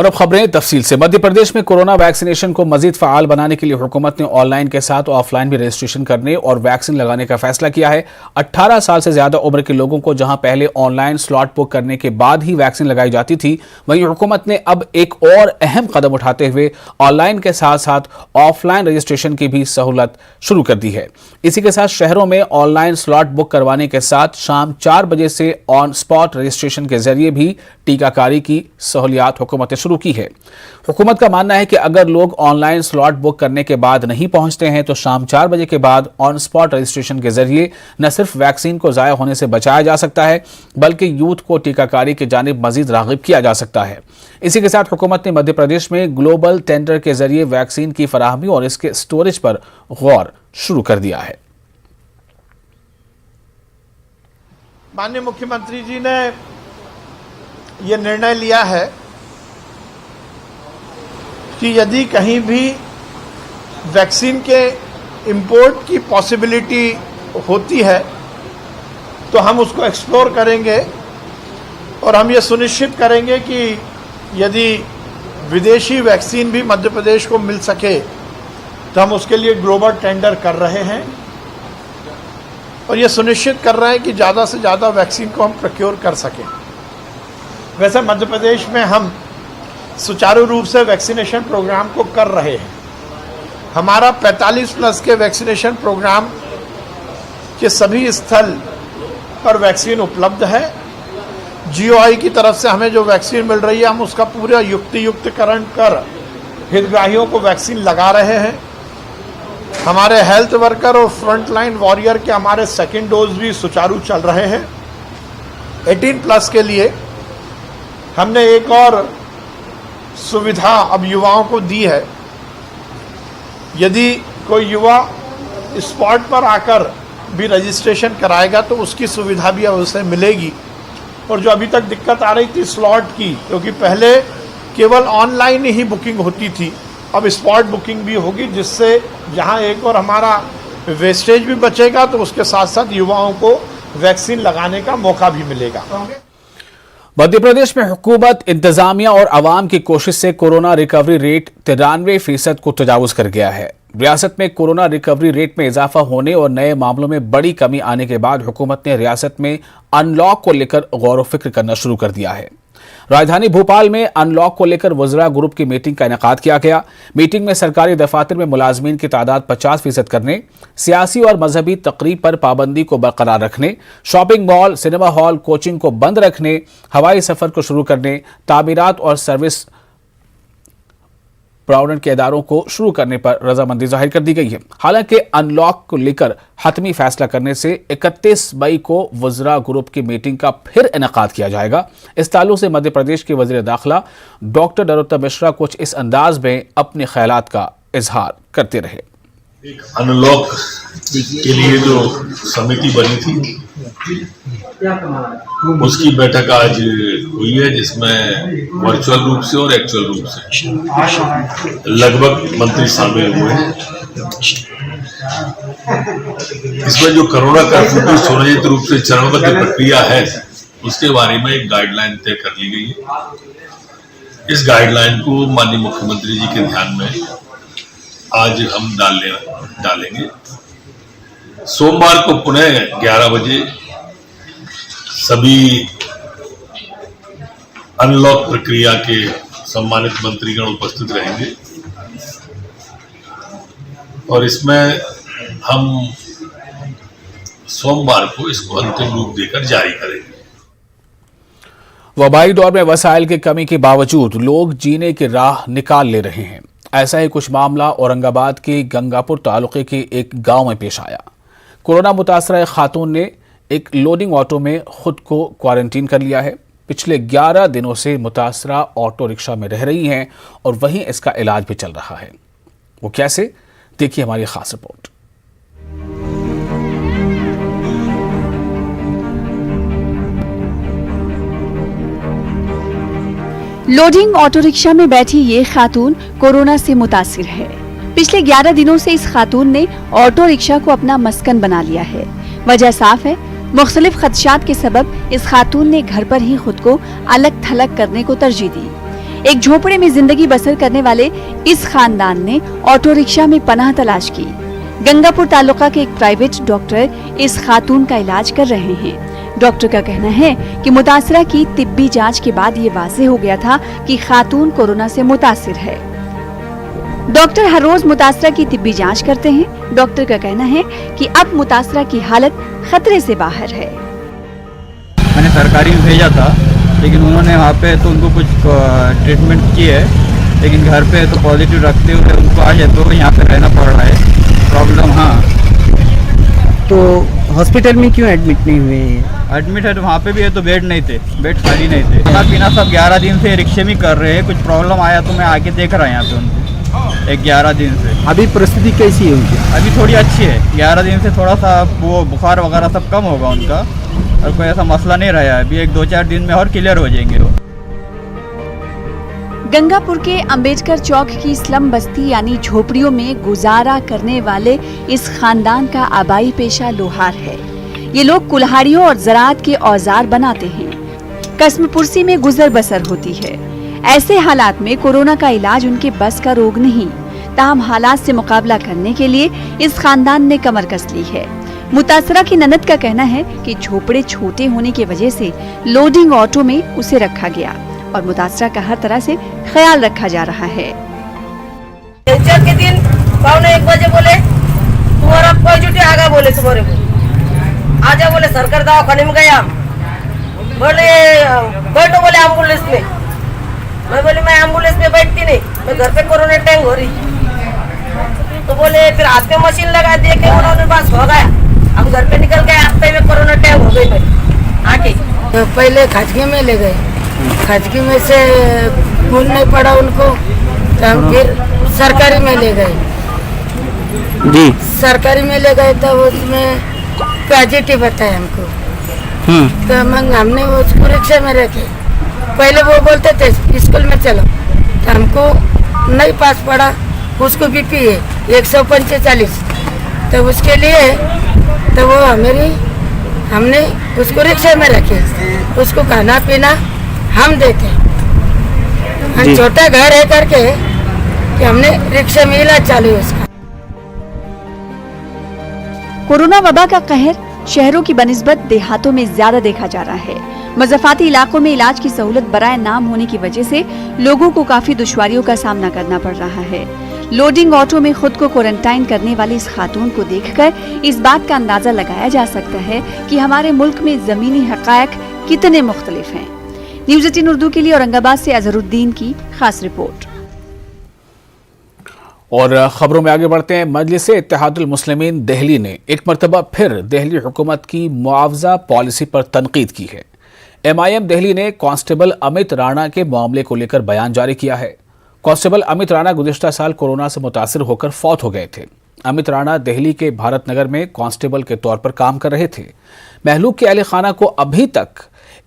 और अब खबरें तफसील से। मध्य प्रदेश में कोरोना वैक्सीनेशन को मजीद फ़ाल बनाने के लिए हुकूमत ने ऑनलाइन के साथ ऑफलाइन भी रजिस्ट्रेशन करने और वैक्सीन लगाने का फैसला किया है। 18 साल से ज्यादा उम्र के लोगों को जहां पहले ऑनलाइन स्लॉट बुक करने के बाद ही वैक्सीन लगाई जाती थी, वहीं हुकूमत ने अब एक और अहम कदम उठाते हुए ऑनलाइन के साथ साथ ऑफलाइन रजिस्ट्रेशन की भी सहूलत शुरू कर दी है। इसी के साथ शहरों में ऑनलाइन स्लॉट बुक करवाने के साथ शाम 4 बजे से ऑन स्पॉट रजिस्ट्रेशन के जरिए भी टीकाकारी की सहूलियात हुकूमत शुरू की है। हुकूमत का मानना है कि अगर लोग ऑनलाइन स्लॉट बुक करने के बाद नहीं पहुंचते हैं तो शाम 4 बजे के बाद ऑन स्पॉट रजिस्ट्रेशन के जरिए न सिर्फ वैक्सीन को ज़ाया होने से बचाया जा सकता है बल्कि यूथ को टीकाकारी की जानिब मजीद राग़िब किया जा सकता है। इसी के साथ हुकूमत ने मध्य प्रदेश में ग्लोबल टेंडर के जरिए वैक्सीन की फराहमी और इसके स्टोरेज पर गौर शुरू कर दिया है। माननीय मुख्यमंत्री जी ने यह निर्णय लिया है कि यदि कहीं भी वैक्सीन के इंपोर्ट की पॉसिबिलिटी होती है तो हम उसको एक्सप्लोर करेंगे और हम ये सुनिश्चित करेंगे कि यदि विदेशी वैक्सीन भी मध्य प्रदेश को मिल सके तो हम उसके लिए ग्लोबल टेंडर कर रहे हैं और ये सुनिश्चित कर रहे हैं कि ज़्यादा से ज़्यादा वैक्सीन को हम प्रोक्योर कर सकें। वैसे मध्य प्रदेश में हम सुचारू रूप से वैक्सीनेशन प्रोग्राम को कर रहे हैं। हमारा 45 प्लस के वैक्सीनेशन प्रोग्राम के सभी स्थल पर वैक्सीन उपलब्ध है। जीओआई की तरफ से हमें जो वैक्सीन मिल रही है हम उसका पूरा युक्तियुक्तकरण कर हितग्राहियों को वैक्सीन लगा रहे हैं। हमारे हेल्थ वर्कर और फ्रंटलाइन वॉरियर के हमारे सेकेंड डोज भी सुचारू चल रहे हैं। 18 प्लस के लिए हमने एक और सुविधा अब युवाओं को दी है। यदि कोई युवा स्पॉट पर आकर भी रजिस्ट्रेशन कराएगा तो उसकी सुविधा भी अब उसे मिलेगी। और जो अभी तक दिक्कत आ रही थी स्लॉट की, क्योंकि पहले केवल ऑनलाइन ही बुकिंग होती थी, अब स्पॉट बुकिंग भी होगी, जिससे जहां एक और हमारा वेस्टेज भी बचेगा तो उसके साथ साथ युवाओं को वैक्सीन लगाने का मौका भी मिलेगा। मध्य प्रदेश में हुकूमत, इंतजामिया और अवाम की कोशिश से कोरोना रिकवरी रेट 93% को तजावुज कर गया है। रियासत में कोरोना रिकवरी रेट में इजाफा होने और नए मामलों में बड़ी कमी आने के बाद हुकूमत ने रियासत में अनलॉक को लेकर गौर फिक्र करना शुरू कर दिया है। राजधानी भोपाल में अनलॉक को लेकर वज़रा ग्रुप की मीटिंग का इनेकाद किया गया। मीटिंग में सरकारी दफातर में मुलाजमीन की तादाद 50% करने, सियासी और मजहबी तकरीब पर पाबंदी को बरकरार रखने, shopping mall, cinema hall, coaching को बंद रखने, हवाई सफर को शुरू करने, तामीरात और सर्विस प्रोवाइडर के इदारों को शुरू करने पर रजामंदी जाहिर कर दी गई है। हालांकि अनलॉक को लेकर हतमी फैसला करने से 31 मई को वज़रा ग्रुप की मीटिंग का फिर इनेकाद किया जाएगा। इस ताल्लुक से मध्य प्रदेश के वज़ीर दाखिला डॉक्टर नरोत्तम मिश्रा कुछ इस अंदाज में अपने ख्यालात का इजहार करते रहे। एक अनलॉक के लिए जो समिति बनी थी उसकी बैठक आज हुई है, जिसमें वर्चुअल रूप से और एक्चुअल रूप से लगभग मंत्री शामिल हुए हैं। इसमें जो कोरोना कर्फ्यू की सुनिश्चित रूप से चरणबद्ध प्रक्रिया है उसके बारे में एक गाइडलाइन तय कर ली गई है। इस गाइडलाइन को माननीय मुख्यमंत्री जी के ध्यान में आज हम डालेंगे। सोमवार को पुनः 11 बजे सभी अनलॉक प्रक्रिया के सम्मानित मंत्रीगण उपस्थित रहेंगे और इसमें हम सोमवार को इसको अंतिम रूप देकर जारी करेंगे। वबाई दौर में वसाइल की कमी के बावजूद लोग जीने की राह निकाल ले रहे हैं। ऐसा ही कुछ मामला औरंगाबाद के गंगापुर तालुके के एक गांव में पेश आया। कोरोना मुतासरा खातून ने एक लोडिंग ऑटो में खुद को क्वारंटीन कर लिया है। पिछले 11 दिनों से मुतासरा ऑटो रिक्शा में रह रही हैं और वहीं इसका इलाज भी चल रहा है। वो कैसे, देखिए हमारी खास रिपोर्ट। लोडिंग ऑटो रिक्शा में बैठी ये खातून कोरोना से मुतासिर है। पिछले 11 दिनों से इस खातून ने ऑटो रिक्शा को अपना मस्कन बना लिया है। वजह साफ है, मुख्तलिफ खदशात के सबब इस खातून ने घर पर ही खुद को अलग थलग करने को तरजीह दी। एक झोपड़े में जिंदगी बसर करने वाले इस खानदान ने ऑटो रिक्शा में पनाह तलाश की। गंगापुर तालुका के एक प्राइवेट डॉक्टर इस खातून का इलाज कर रहे हैं। डॉक्टर का कहना है कि मुतासरा की तिब्बी जांच के बाद ये वाज़ेह हो गया था कि खातून कोरोना से मुतासिर है। डॉक्टर हर रोज मुतासरा की तिब्बी जांच करते हैं। डॉक्टर का कहना है कि अब मुतासरा की हालत खतरे से बाहर है। मैंने सरकारी में भेजा था, लेकिन उन्होंने वहाँ पे तो उनको कुछ ट्रीटमेंट की है, लेकिन घर पे तो पॉजिटिव रखते हुए उनको आज तो यहाँ पे रहना पड़ रहा है। प्रॉब्लम हाँ। तो हॉस्पिटल में क्यों एडमिट नहीं हुए? एडमिट है तो वहाँ पे भी है तो बेड नहीं थे, बेड खाली नहीं थे। खाना पीना सब 11 दिन से रिक्शे में कर रहे हैं। कुछ प्रॉब्लम आया तो मैं आके देख रहा हूँ यहाँ पे उनको 11 दिन से। अभी परिस्थिति कैसी है उनकी? अभी थोड़ी अच्छी है। 11 दिन से थोड़ा सा वो बुखार वगैरह सब कम होगा उनका, और कोई ऐसा मसला नहीं रहा है। अभी 1-2-4 दिन में और क्लियर हो जाएंगे वो। गंगापुर के अंबेडकर चौक की स्लम बस्ती यानी झोपड़ियों में गुजारा करने वाले इस खानदान का आबाई पेशा लोहार है। ये लोग कुल्हाड़ियों और ज़राअत के औजार बनाते हैं। कस्मपुरसी में गुजर बसर होती है। ऐसे हालात में कोरोना का इलाज उनके बस का रोग नहीं। ताहम हालात से मुकाबला करने के लिए इस खानदान ने कमर कस ली है। मुतासरा की ननद का कहना है कि झोपड़े छोटे होने की वजह से लोडिंग ऑटो में उसे रखा गया और मुतासरा का हर तरह से ख्याल रखा जा रहा है। शनिचर के दिन 1:15 बजे बोले तुम्हारा कोई छुट्टी आगा, बोले तुम्हारे को आजा, बोले सरकार दवाखाने में गया, बोले बैठो, बोले एम्बुलेंस में। मैं बोली मैं एम्बुलेंस में बैठती नहीं, मैं घर पे कोरोना टैंक हो रही। तो बोले फिर हाथ में मशीन लगा देखे उन्होंने बस हो गया। हम घर पे निकल गए, हफ्ते में कोरोना टैंक हो गई मेरी आके। तो पहले खाजगी में ले गए, खाजगी में से खून नहीं पड़ा उनको, तो हम फिर सरकारी में ले गए जी। सरकारी में ले गए तो उसमें पॉजिटिव बताया हमको। तो हमने उसको रिक्शा में रखे। पहले वो बोलते थे स्कूल में चलो, तो हमको नहीं पास पड़ा। उसको बीपी है 145, तो उसके लिए तो वो हमने उसको रिक्शा में रखे। उसको खाना पीना हम देते। हम छोटा घर है करके कि हमने रिक्शा में इलाज चालू है उसका। कोरोना वबा का कहर शहरों की बनिस्बत देहातों में ज्यादा देखा जा रहा है। मज़ाफ़ाती इलाकों में इलाज की सहूलत बराए नाम होने की वजह से लोगों को काफी दुश्वारियों का सामना करना पड़ रहा है। लोडिंग ऑटो में खुद को क्वारंटाइन करने वाली इस खातून को देखकर इस बात का अंदाजा लगाया जा सकता है कि हमारे मुल्क में जमीनी हक़ायक़ कितने मुख्तलिफ हैं। न्यूज़ 18 उर्दू के लिए औरंगाबाद से अजहरुद्दीन की खास रिपोर्ट। और खबरों में आगे बढ़ते हैं। मजलिस इत्तेहादुल मुस्लिमीन दिल्ली ने एक मरतबा फिर दिल्ली हुकूमत की मुआवजा पॉलिसी पर तनकीद की है। MIM दिल्ली ने कांस्टेबल अमित राणा के मामले को लेकर बयान जारी किया है। कांस्टेबल अमित राणा गुज़िश्ता साल कोरोना से मुतासिर होकर फौत हो गए थे। अमित राणा दिल्ली के भारत नगर में कांस्टेबल के तौर पर काम कर रहे थे। महलूक के अहले खाना को अभी तक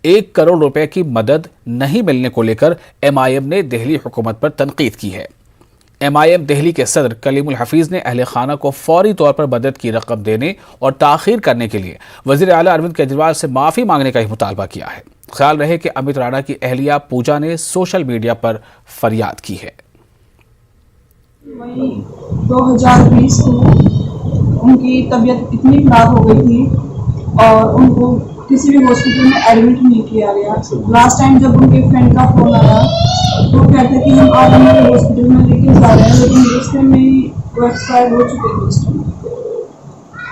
1 करोड़ रुपए की मदद नहीं मिलने को लेकर MIM ने दिल्ली हुकूमत पर तनकीद की है। MIM दिल्ली के सदर कलीमुल हफीज ने अहले खाना को फौरी तौर पर मदद की रकम देने और ताखीर करने के लिए वज़ीर आला अरविंद केजरीवाल से माफ़ी मांगने का ही मुतालबा किया है। ख्याल रहे कि अमित राणा की अहलिया पूजा ने सोशल मीडिया पर फरियाद की है। मई 2020 को उनकी तबीयत इतनी खराब हो गई थी और उनको किसी भी हॉस्पिटल में एडमिट नहीं किया गया। लास्ट टाइम जब उनके फ्रेंड का फोन आया तो कहते कि हम आज उनको हॉस्पिटल में लेके जा रहे हैं, लेकिन रास्ते में ही वो एक्सपायर हो चुके थे उस टाइम।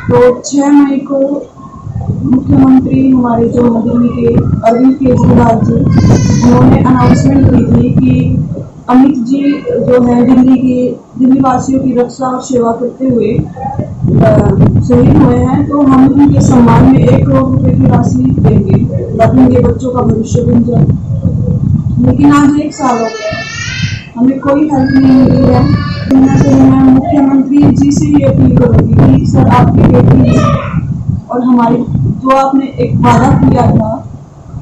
तो 6 मई को मुख्यमंत्री हमारे जो दिल्ली के अरविंद केजरीवाल जी, उन्होंने अनाउंसमेंट की थी कि अमित जी जो है दिल्ली वासियों की रक्षा और सेवा करते हुए शहीद हुए हैं, तो हम उनके सम्मान में 1 करोड़ रुपए की राशि देंगे ताकि उनके बच्चों का भविष्य बन जाए। लेकिन आज 1 साल हो गया, हमें कोई हेल्प नहीं मिली है। मैं मुख्यमंत्री जी से ये अपील करूँगी कि सर आपकी बेटी और हमारी जो आपने एक वादा किया था,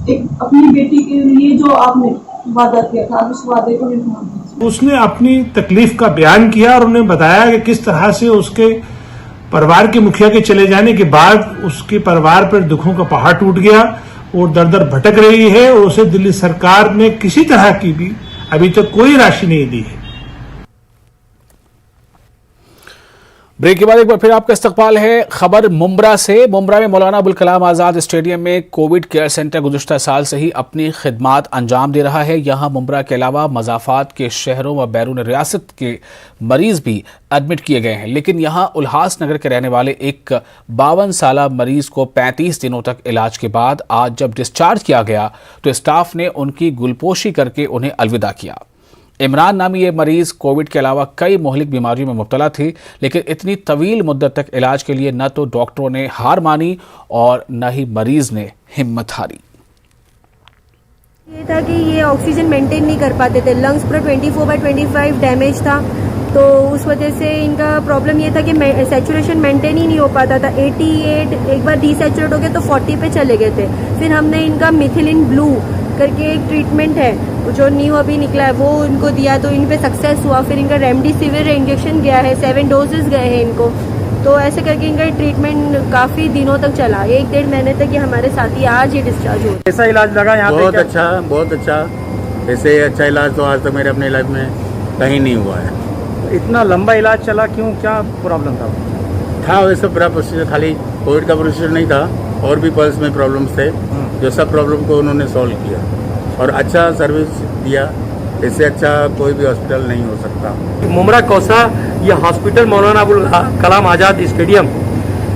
एक अपनी बेटी के लिए जो आपने वादा किया था, उस वादे को निभाना। उसने अपनी तकलीफ का बयान किया और उन्हें बताया कि किस तरह से उसके परिवार के मुखिया के चले जाने के बाद उसके परिवार पर दुखों का पहाड़ टूट गया और दर दर भटक रही है और उसे दिल्ली सरकार ने किसी तरह की भी अभी तक कोई राशि नहीं दी है। ब्रेक के बाद एक बार फिर आपका इस्तकबाल है खबर मुंब्रा से। मुंब्रा में मौलाना अबुल कलाम आज़ाद स्टेडियम में कोविड केयर सेंटर गुज़श्ता साल से ही अपनी खिदमात अंजाम दे रहा है। यहाँ मुंब्रा के अलावा मज़ाफ़ात के शहरों व बैरून रियासत के मरीज़ भी एडमिट किए गए हैं, लेकिन यहाँ उल्हासनगर के रहने वाले एक 52 साला मरीज़ को 35 दिनों तक इलाज के बाद आज जब डिस्चार्ज किया गया तो स्टाफ ने उनकी गुलपोशी करके उन्हें अलविदा किया। इमरान नामी ये मरीज कोविड के अलावा कई मोहलिक बीमारियों में मुब्तला थे, लेकिन इतनी तवील मुद्दत तक इलाज के लिए न तो डॉक्टरों ने हार मानी और न ही मरीज ने हिम्मत हारी। ये था कि ये ऑक्सीजन मेंटेन नहीं कर पाते थे, लंग्स पूरा 24/25 डैमेज था, तो उस वजह से इनका प्रॉब्लम ये था कि सैचुरेशन मेंटेन ही नहीं हो पाता था। 88 एक बार डिसैचुरेट हो गए तो 40 पे चले गए थे। फिर हमने इनका मिथिलिन ब्लू करके एक ट्रीटमेंट है जो न्यू अभी निकला है वो इनको दिया, तो इन पे सक्सेस हुआ। फिर इनका रेमडेसिविर इंजेक्शन गया है, 7 डोजेस गए हैं इनको, तो ऐसे करके इनका ट्रीटमेंट काफ़ी दिनों तक चला, 1-1.5 महीने तक। ये हमारे साथी आज ही डिस्चार्ज हुए। कैसा इलाज लगा यहाँ पे? बहुत अच्छा। ऐसे अच्छा इलाज तो आज तक मेरे अपने लाइफ में कहीं नहीं हुआ है। इतना लंबा इलाज चला क्यों, क्या प्रॉब्लम था? वैसे पूरा प्रोसीजर, खाली कोविड का प्रोसीजर नहीं था, और भी पल्स में प्रॉब्लम्स थे, जो सब प्रॉब्लम को उन्होंने सॉल्व किया और अच्छा सर्विस दिया। इससे अच्छा कोई भी हॉस्पिटल नहीं हो सकता। मुंब्रा कौसा ये हॉस्पिटल मौलाना अबुल कलाम आज़ाद स्टेडियम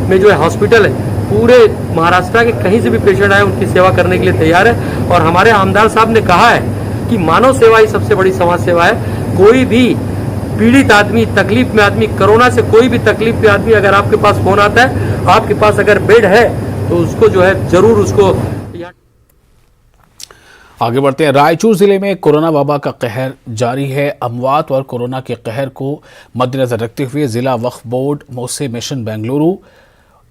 में जो है हॉस्पिटल है, पूरे महाराष्ट्र के कहीं से भी पेशेंट आए उनकी सेवा करने के लिए तैयार है। और हमारे आमदार साहब ने कहा है कि मानव सेवा ही सबसे बड़ी समाज सेवा है। कोई भी पीड़ित आदमी, तकलीफ में आदमी, कोरोना से कोई भी तकलीफ में आदमी अगर आपके पास फोन आता है, आपके पास अगर बेड है तो उसको जो है जरूर उसको। आगे बढ़ते हैं। रायचूर जिले में कोरोना वबा का कहर जारी है। अमवात और कोरोना के कहर को मद्देनजर रखते हुए जिला वक्फ बोर्ड, मोसे मिशन बेंगलुरु,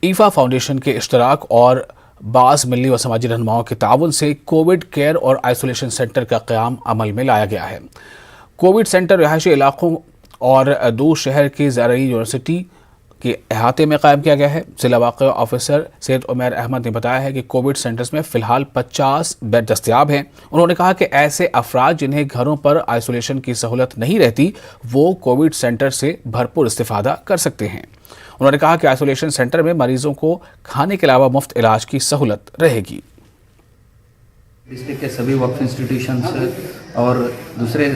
ईफा फाउंडेशन के इश्तराक और बाज़ मिली व समाजी रहनुमाओं के ताउन से कोविड केयर और आइसोलेशन सेंटर का क़याम अमल में लाया गया है। कोविड सेंटर रिहायशी इलाकों और दूर शहर की ज़राई यूनिवर्सिटी के अहाते में कायम किया गया है। जिला वाक़ई ऑफिसर सैयद उमैर अहमद ने बताया है कि कोविड सेंटर्स में फ़िलहाल 50 बेड दस्तयाब हैं। उन्होंने कहा कि ऐसे अफराद जिन्हें घरों पर आइसोलेशन की सहूलत नहीं रहती, वो कोविड सेंटर से भरपूर इस्तिफ़ादा कर सकते हैं। उन्होंने कहा कि आइसोलेशन सेंटर में मरीजों को खाने के अलावा मुफ्त इलाज की सहूलत रहेगी। डिस्ट्रिक्ट के सभी वक्फ इंस्टीट्यूशंस और दूसरे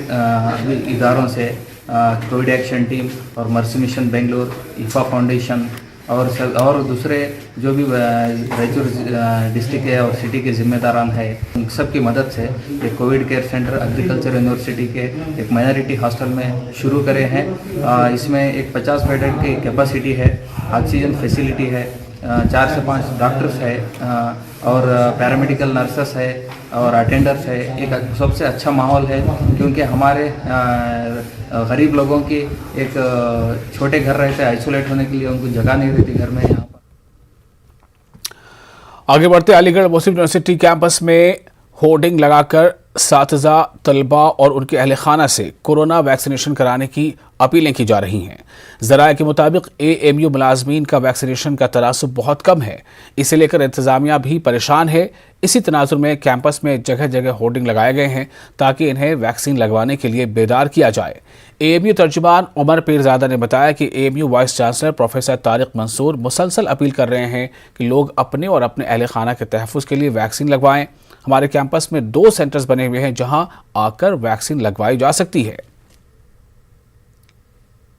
इदारों से कोविड एक्शन टीम और मर्सी मिशन बेंगलोर, ईफा फाउंडेशन और दूसरे जो भी रायचूर डिस्ट्रिक्ट है और सिटी के जिम्मेदारान है, उन सबकी मदद से ये Covid care centre agriculture university के एक माइनॉरिटी हॉस्टल में शुरू करे हैं। इसमें एक 50 बेड की कैपेसिटी है, ऑक्सीजन फैसिलिटी है, 4 से 5 डॉक्टर्स है और पैरामेडिकल नर्सेस है और अटेंडर्स है। एक सबसे अच्छा माहौल है क्योंकि हमारे गरीब लोगों की एक छोटे घर रहते हैं, आइसोलेट होने के लिए उनको जगह नहीं रहती घर में। यहाँ पर आगे बढ़ते अलीगढ़ मुस्लिम यूनिवर्सिटी कैंपस में होर्डिंग लगाकर सातिज़ा, तलबा और उनके अहल खाना से कोरोना वैक्सीनेशन कराने की अपीलें की जा रही हैं। ज़राए के मुताबिक AMU मुलाजमीन का वैक्सीनेशन का तनासुब बहुत कम है, इसे लेकर इंतज़ामिया भी परेशान है। इसी तनाजुर में कैंपस में जगह जगह होर्डिंग लगाए गए हैं ताकि इन्हें वैक्सीन लगवाने के लिए बेदार किया जाए। AMU तर्जुमान उमर पीरजादा ने बताया कि AMU vice chancellor professor Tariq Mansoor मुसलसल अपील कर रहे हैं कि लोग अपने और अपने अहल खाना के तहफ़्फ़ुज़ के लिए वैक्सीन लगवाएं। हमारे कैंपस में 2 सेंटर्स बने हुए हैं जहां आकर वैक्सीन लगवाई जा सकती है।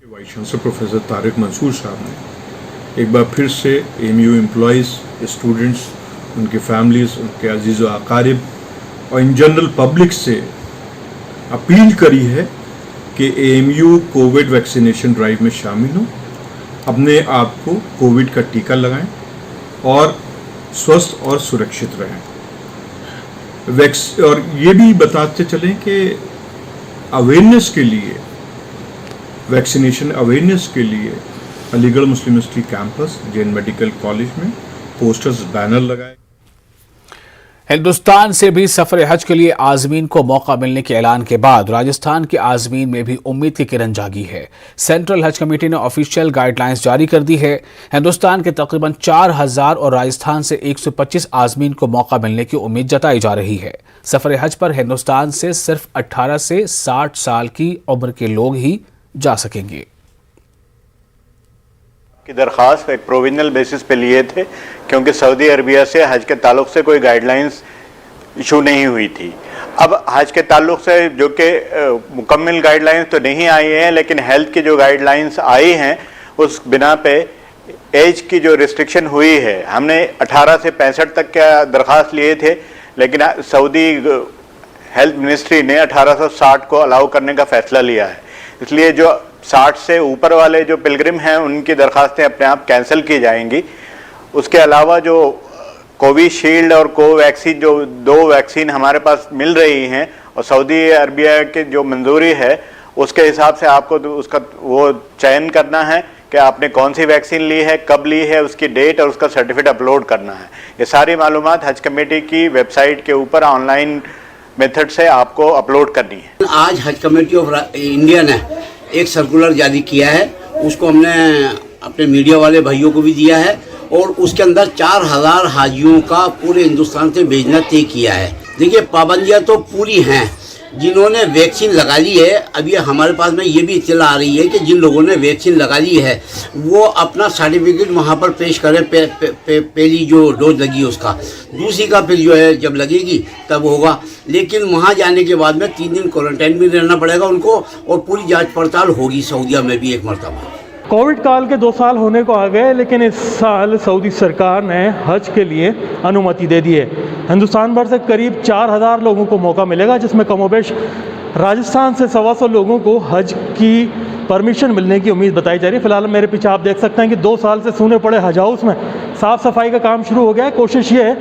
Vice chancellor professor Tariq Mansoor साहब ने एक बार फिर से AMU एम्प्लॉइज़, स्टूडेंट्स, उनके फैमिलीज़, उनके अजीज़ व अकारिब और इन जनरल पब्लिक से अपील करी है कि AMU कोविड वैक्सीनेशन ड्राइव में शामिल हों, अपने आप को कोविड का टीका लगाएं और स्वस्थ और सुरक्षित रहें। और ये भी बताते चलें कि अवेयरनेस के लिए, वैक्सीनेशन अवेयरनेस के लिए Aligarh Muslim university campus, Jain medical college में पोस्टर्स, बैनर लगाए। हिंदुस्तान से भी सफर हज के लिए आजमीन को मौका मिलने के ऐलान के बाद राजस्थान के आजमीन में भी उम्मीद की किरण जागी है। सेंट्रल हज कमेटी ने ऑफिशियल गाइडलाइंस जारी कर दी है। हिंदुस्तान के तकरीबन 4000 और राजस्थान से 125 आजमीन को मौका मिलने की उम्मीद जताई जा रही है। सफर हज पर हिंदुस्तान से सिर्फ 18 से 60 साल की उम्र के लोग ही जा सकेंगे। की दरख्वास्त एक प्रोविजनल बेसिस पे लिए थे, क्योंकि सऊदी अरबिया से हज के ताल्लुक से कोई गाइडलाइंस इशू नहीं हुई थी। अब हज के ताल्लुक से जो कि मुकम्मल गाइडलाइंस तो नहीं आई हैं, लेकिन हेल्थ की जो गाइडलाइंस आई हैं उस बिना पे एज की जो रिस्ट्रिक्शन हुई है, हमने 18 से 65 तक का दरख्वास्त लिए थे, लेकिन सऊदी हेल्थ मिनिस्ट्री ने 1860 को अलाउ करने का फैसला लिया है। इसलिए जो 60 से ऊपर वाले जो पिलग्रिम हैं उनकी दरखास्तें अपने आप कैंसिल की जाएंगी। उसके अलावा जो कोविशील्ड और कोवैक्सीन, जो 2 वैक्सीन हमारे पास मिल रही हैं और सऊदी अरबिया की जो मंजूरी है उसके हिसाब से आपको उसका वो चयन करना है कि आपने कौन सी वैक्सीन ली है, कब ली है, उसकी डेट और उसका सर्टिफिकेट अपलोड करना है। ये सारी मालूमात हज कमेटी की वेबसाइट के ऊपर ऑनलाइन मेथड से आपको अपलोड करनी है। आज हज कमेटी ऑफ इंडिया ने एक सर्कुलर जारी किया है, उसको हमने अपने मीडिया वाले भाइयों को भी दिया है और उसके अंदर 4000 हाजियों का पूरे हिंदुस्तान से भेजना तय किया है। देखिए, पाबंदियां तो पूरी हैं। जिन्होंने वैक्सीन लगा ली है, अभी हमारे पास में ये भी इत्तला आ रही है कि जिन लोगों ने वैक्सीन लगा ली है वो अपना सर्टिफिकेट वहाँ पर पेश करें, पहली जो डोज लगी है उसका, दूसरी का फिर जो है जब लगेगी तब होगा। लेकिन वहाँ जाने के बाद में 3 दिन क्वारंटाइन भी रहना पड़ेगा उनको और पूरी जांच पड़ताल होगी सऊदीया में भी एक मरतबा। कोविड काल के 2 साल होने को आ गए, लेकिन इस साल सऊदी सरकार ने हज के लिए अनुमति दे दी है। हिंदुस्तान भर से करीब 4000 लोगों को मौका मिलेगा, जिसमें कमोबेश राजस्थान से 125 लोगों को हज की परमिशन मिलने की उम्मीद बताई जा रही है। फिलहाल मेरे पीछे आप देख सकते हैं कि 2 साल से सूने पड़े हज हाउस में साफ़ सफाई का काम शुरू हो गया है। कोशिश ये है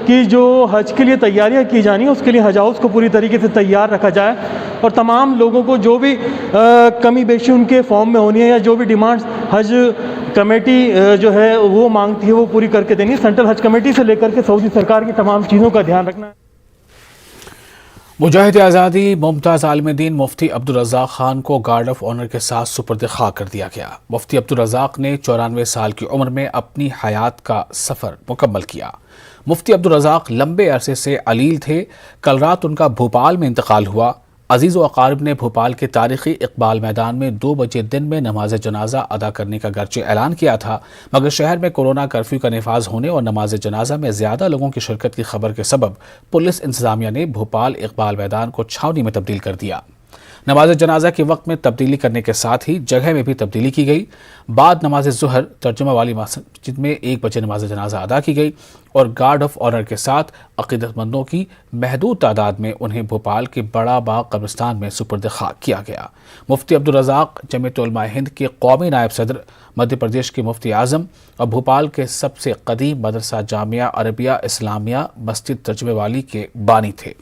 कि जो हज के लिए तैयारियां की जानी है उसके लिए हज हाउस को पूरी तरीके से तैयार रखा जाए और तमाम लोगों को जो भी कमी बेशी उनके फॉर्म में होनी है या जो भी डिमांड्स हज कमेटी जो है वो मांगती है वो पूरी करके देनी है। सेंट्रल हज कमेटी से लेकर के सऊदी सरकार की तमाम चीज़ों का ध्यान रखना है। मुजाहिद आज़ादी मुमताज़ आलम-ए-दीन मुफ्ती अब्दुल रज़ाक खान को गार्ड ऑफ ऑनर के साथ सुपुर्द खाक कर दिया गया। मुफ्ती अब्दुल रज़ाक ने 94 साल की उम्र में अपनी हयात का सफ़र मुकम्मल किया। मुफ्ती अब्दुल रज़ाक लंबे अरसे से अलील थे। कल रात उनका भोपाल में इंतकाल हुआ। अजीज़ व अकारिब ने भोपाल के तारीखी इकबाल मैदान में 2 बजे दिन में नमाज जनाजा अदा करने का गर्चे ऐलान किया था, मगर शहर में कोरोना कर्फ्यू का नफाज होने और नमाज जनाजा में ज़्यादा लोगों की शिरकत की खबर के सबब पुलिस इंतजामिया ने भोपाल इकबाल मैदान को छावनी में तब्दील कर दिया। नमाज जनाजा के वक्त में तब्दीली करने के साथ ही जगह में भी तब्दीली की गई। बाद नमाज ज़ुहर तर्जुमा वाली मस्जिद में 1 बजे नमाज जनाजा अदा की गई और गार्ड ऑफ ऑनर के साथ अक़ीदतमंदों की महदूद तादाद में उन्हें भोपाल के बड़ा बाग कब्रिस्तान में सुपुर्द खाक किया गया। मुफ्ती अब्दुल रज़ाक जमीयत उलमा हिंद के कौमी नायब सदर, मध्य प्रदेश के मुफ्ती आज़म और भोपाल के सबसे कदीम मदरसा जामिया अरबिया इस्लामिया मस्जिद तर्जुमे वाली के बानी थे।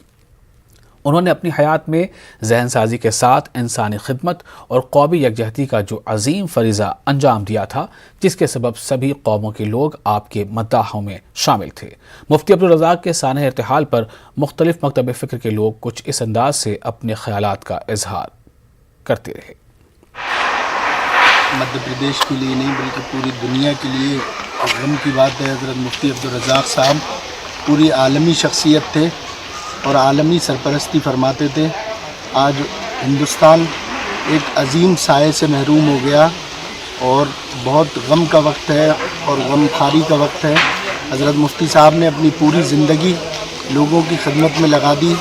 उन्होंने अपनी हयात में जहन साजी के साथ इंसानी खिदमत और कौमी यकजहती का जो अजीम फरीज़ा अंजाम दिया था, जिसके सबब सभी कौमों के लोग आपके मद्दाहों में शामिल थे। मुफ्ती अब्दुल रज़ाक के साने इर्तिहाल पर मुख्तलिफ मकतब फ़िक्र के लोग कुछ इस अंदाज से अपने ख्यालात का इजहार करते रहे। मध्य प्रदेश के लिए नहीं बल्कि पूरी दुनिया के लिए गम की बात है। हज़रत मुफ्ती अब्दुल रज़ाक साहब पूरी आलमी शख्सियत थे और आलमी सरपरस्ती फरमाते थे। आज हिंदुस्तान एक अजीम साये से महरूम हो गया और बहुत गम का वक्त है और गमखारी का वक्त है। हज़रत मुफ्ती साहब ने अपनी पूरी ज़िंदगी लोगों की खिदमत में लगा दी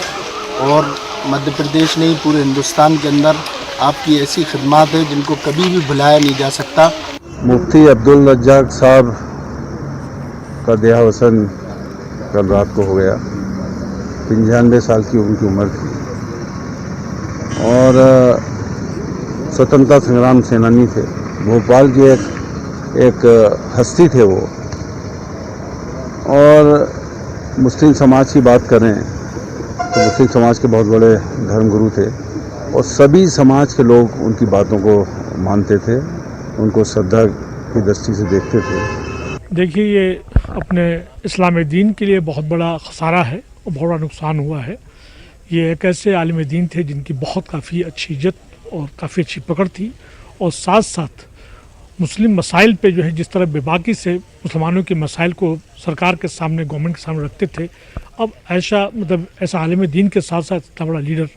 और मध्य प्रदेश नहीं पूरे हिंदुस्तान के अंदर आपकी ऐसी खिदमत है जिनको कभी भी भुलाया नहीं जा सकता। मुफ्ती अब्दुल रज़ाक साहब का देहावसान कल रात को हो गया। 95 साल की उनकी उम्र थी और स्वतंत्रता संग्राम सेनानी थे। भोपाल के एक हस्ती थे वो। और मुस्लिम समाज की बात करें तो मुस्लिम समाज के बहुत बड़े धर्मगुरु थे और सभी समाज के लोग उनकी बातों को मानते थे, उनको श्रद्धा की दृष्टि से देखते थे। देखिए, ये अपने इस्लाम दीन के लिए बहुत बड़ा खसारा है और बहुत बड़ा नुकसान हुआ है। ये एक ऐसे आलिम दीन थे जिनकी बहुत काफ़ी अच्छी इज्जत और काफ़ी अच्छी पकड़ थी, और साथ साथ मुस्लिम मसाइल पे जो है जिस तरह बेबाकी से मुसलमानों के मसाइल को सरकार के सामने, गवर्नमेंट के सामने रखते थे, अब ऐसा आलिम दीन के साथ साथ इतना बड़ा लीडर।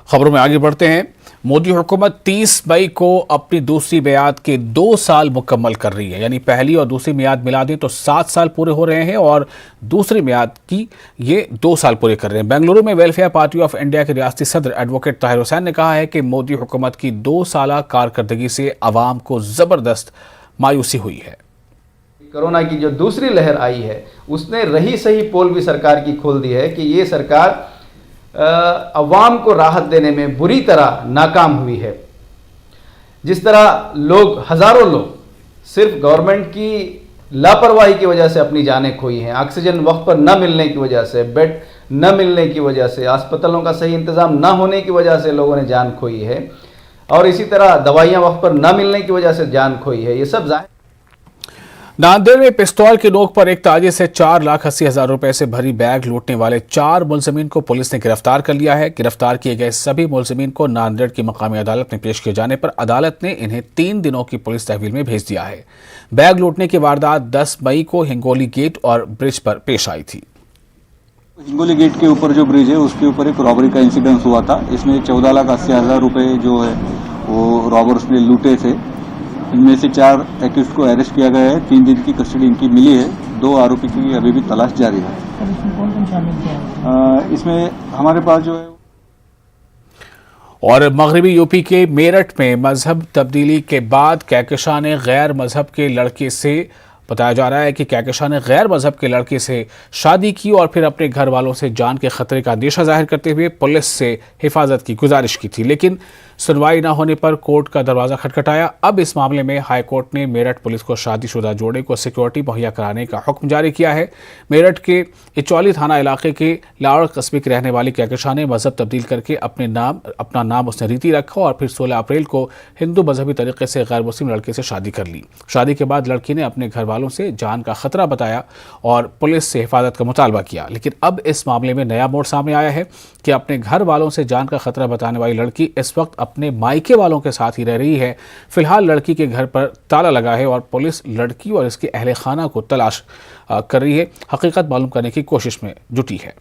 खबरों में आगे बढ़ते हैं। मोदी हुकूमत 30 मई को अपनी दूसरी मियाद के 2 साल मुकम्मल कर रही है, यानी पहली और दूसरी मियाद मिला दें तो 7 साल पूरे हो रहे हैं और दूसरी मियाद की ये 2 साल पूरे कर रहे हैं। बेंगलुरु में वेलफेयर पार्टी ऑफ इंडिया के रियासती सदर एडवोकेट ताहिर हुसैन ने कहा है कि मोदी हुकूमत की 2 साल कारकर्दगी से अवाम को जबरदस्त मायूसी हुई है। कोरोना की जो दूसरी लहर आई है उसने रही सही पोल भी सरकार की खोल दी है कि ये सरकार अवाम को राहत देने में बुरी तरह नाकाम हुई है। जिस तरह हजारों लोग सिर्फ गवर्नमेंट की लापरवाही की वजह से अपनी जानें खोई हैं, ऑक्सीजन वक्त पर न मिलने की वजह से, बेड न मिलने की वजह से, अस्पतालों का सही इंतज़ाम न होने की वजह से लोगों ने जान खोई है, और इसी तरह दवाइयाँ वक्त पर न मिलने की वजह से जान खोई है। ये सब जाहिर। नांदेड़ में पिस्तौल की नोक पर एक ताजिर से 4,80,000 रुपए से भरी बैग लूटने वाले 4 मुलजिमीन को पुलिस ने गिरफ्तार कर लिया है। गिरफ्तार किए गए सभी मुलजिमीन को नांदेड़ की मकामी अदालत में पेश किए जाने पर अदालत ने इन्हें 3 दिनों की पुलिस तहवील में भेज दिया है। बैग लूटने की वारदात 10 मई को हिंगोली गेट और ब्रिज पर पेश आई थी। हिंगोली गेट के ऊपर जो ब्रिज है उसके ऊपर एक रॉबरी का इंसिडेंस हुआ था। इसमें 14,80,000 रुपए जो है वो रॉबर्स ने लूटे थे। इनमें से 4 एक्यूज्ड को अरेस्ट किया गया है। 3 दिन की कस्टडी इनकी मिली है। 2 आरोपी की अभी भी तलाश जारी है। इसमें हमारे पास जो है। और मगरबी यूपी के मेरठ में मजहब तब्दीली के बाद कहकशां ने गैर मजहब के लड़के से, बताया जा रहा है कि कहकशां ने गैर मजहब के लड़के से शादी की और फिर अपने घर वालों से जान के खतरे का अंदेशा जाहिर करते हुए पुलिस से हिफाजत की गुजारिश की थी, लेकिन सुनवाई न होने पर कोर्ट का दरवाजा खटखटाया। अब इस मामले में हाई कोर्ट ने मेरठ पुलिस को शादीशुदा जोड़े को सिक्योरिटी मुहैया कराने का हुक्म जारी किया है। मेरठ के इचौली थाना इलाके के लाड़ कस्बे की रहने वाली कहकशां ने मजहब तब्दील करके अपना नाम उसने रीति रखा और फिर 16 अप्रैल को हिंदू मजहबी तरीके से गैर मुस्लिम लड़के से शादी कर ली। शादी के बाद लड़की ने अपने घर वालों से जान का खतरा बताया और पुलिस से हिफाजत का मुतालबा किया, लेकिन अब इस मामले में नया मोड़ सामने आया है कि अपने घर वालों से जान का खतरा बताने वाली लड़की इस वक्त अपने मायके वालों के साथ ही रह रही है। फिलहाल लड़की के घर पर ताला लगा है और पुलिस लड़की और इसके अहले खाना को तलाश कर रही है, हकीकत मालूम करने की कोशिश में जुटी है।